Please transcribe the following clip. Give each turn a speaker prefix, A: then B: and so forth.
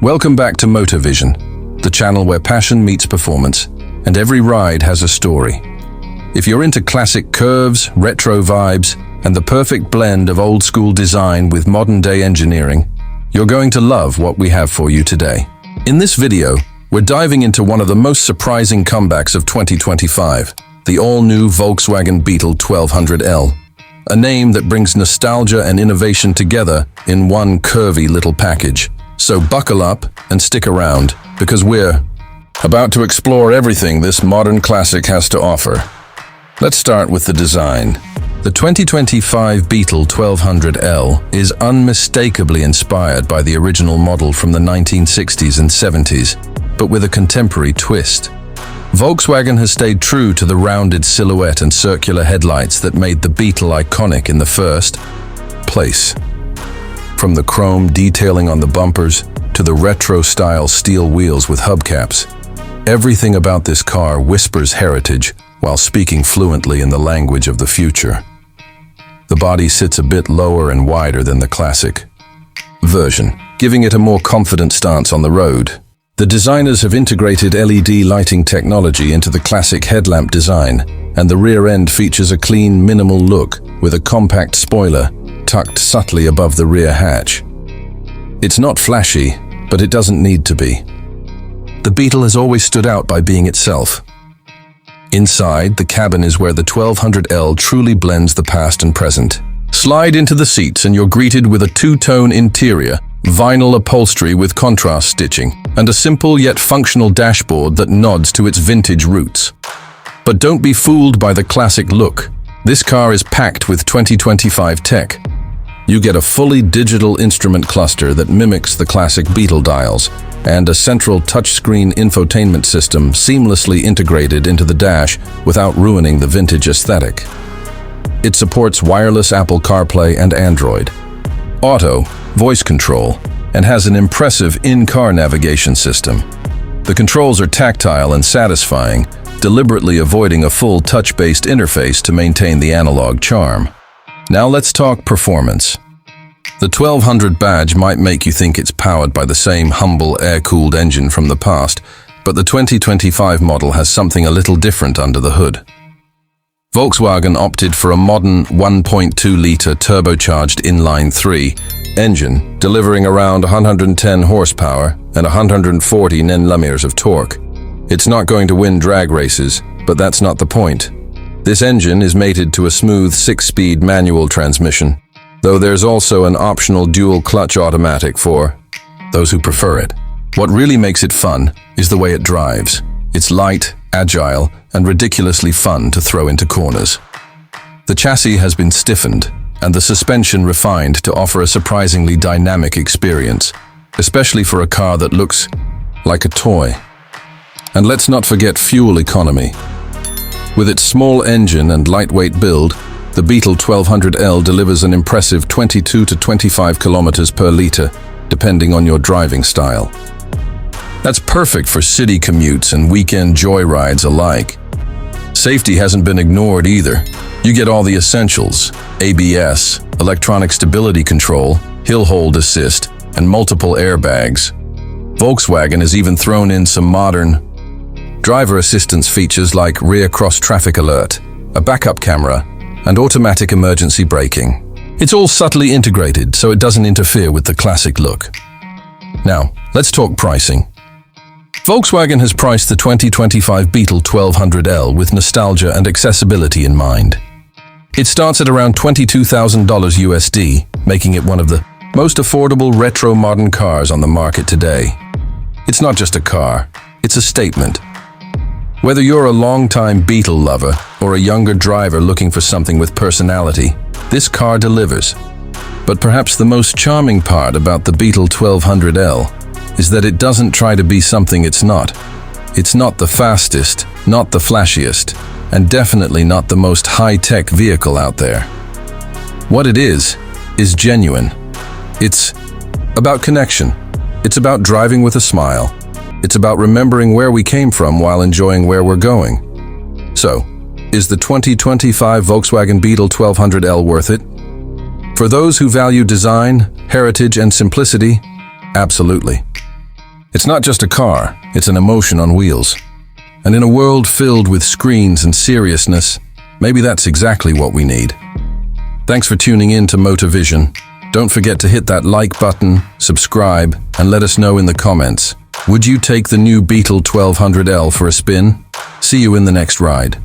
A: Welcome back to Motor Vision, the channel where passion meets performance, and every ride has a story. If you're into classic curves, retro vibes, and the perfect blend of old-school design with modern-day engineering, you're going to love what we have for you today. In this video, we're diving into one of the most surprising comebacks of 2025, the all-new Volkswagen Beetle 1200L, a name that brings nostalgia and innovation together in one curvy little package. So buckle up and stick around, because we're about to explore everything this modern classic has to offer. Let's start with the design. The 2025 Beetle 1200L is unmistakably inspired by the original model from the 1960s and 70s, but with a contemporary twist. Volkswagen has stayed true to the rounded silhouette and circular headlights that made the Beetle iconic in the first place. From the chrome detailing on the bumpers to the retro-style steel wheels with hubcaps, everything about this car whispers heritage while speaking fluently in the language of the future. The body sits a bit lower and wider than the classic version, giving it a more confident stance on the road. The designers have integrated LED lighting technology into the classic headlamp design, and the rear end features a clean, minimal look with a compact spoiler tucked subtly above the rear hatch. It's not flashy, but it doesn't need to be. The Beetle has always stood out by being itself. Inside, the cabin is where the 1200L truly blends the past and present. Slide into the seats and you're greeted with a two-tone interior, vinyl upholstery with contrast stitching, and a simple yet functional dashboard that nods to its vintage roots. But don't be fooled by the classic look. This car is packed with 2025 tech. You get a fully digital instrument cluster that mimics the classic Beetle dials, and a central touchscreen infotainment system seamlessly integrated into the dash without ruining the vintage aesthetic. It supports wireless Apple CarPlay and Android Auto, voice control, and has an impressive in-car navigation system. The controls are tactile and satisfying, deliberately avoiding a full touch-based interface to maintain the analog charm. Now let's talk performance. The 1200 badge might make you think it's powered by the same humble air-cooled engine from the past, but the 2025 model has something a little different under the hood. Volkswagen opted for a modern 1.2-liter turbocharged inline-3 engine, delivering around 110 horsepower and 140 Nm of torque. It's not going to win drag races, but that's not the point. This engine is mated to a smooth 6-speed manual transmission, though there's also an optional dual-clutch automatic for those who prefer it. What really makes it fun is the way it drives. It's light, agile, and ridiculously fun to throw into corners. The chassis has been stiffened, and the suspension refined to offer a surprisingly dynamic experience, especially for a car that looks like a toy. And let's not forget fuel economy. With its small engine and lightweight build, the Beetle 1200L delivers an impressive 22 to 25 kilometers per liter, depending on your driving style. That's perfect for city commutes and weekend joyrides alike. Safety hasn't been ignored either. You get all the essentials: ABS, electronic stability control, hill hold assist, and multiple airbags. Volkswagen has even thrown in some modern driver assistance features like rear cross-traffic alert, a backup camera, and automatic emergency braking. It's all subtly integrated so it doesn't interfere with the classic look. Now, let's talk pricing. Volkswagen has priced the 2025 Beetle 1200L with nostalgia and accessibility in mind. It starts at around $22,000 USD, making it one of the most affordable retro modern cars on the market today. It's not just a car, it's a statement. Whether you're a longtime Beetle lover or a younger driver looking for something with personality, this car delivers. But perhaps the most charming part about the Beetle 1200L is that it doesn't try to be something it's not. It's not the fastest, not the flashiest, and definitely not the most high-tech vehicle out there. What it is genuine. It's about connection. It's about driving with a smile. It's about remembering where we came from while enjoying where we're going. So, is the 2025 Volkswagen Beetle 1200L worth it? For those who value design, heritage, and simplicity, absolutely. It's not just a car, it's an emotion on wheels. And in a world filled with screens and seriousness, maybe that's exactly what we need. Thanks for tuning in to Motor Vision. Don't forget to hit that like button, subscribe, and let us know in the comments. Would you take the new Beetle 1200L for a spin? See you in the next ride.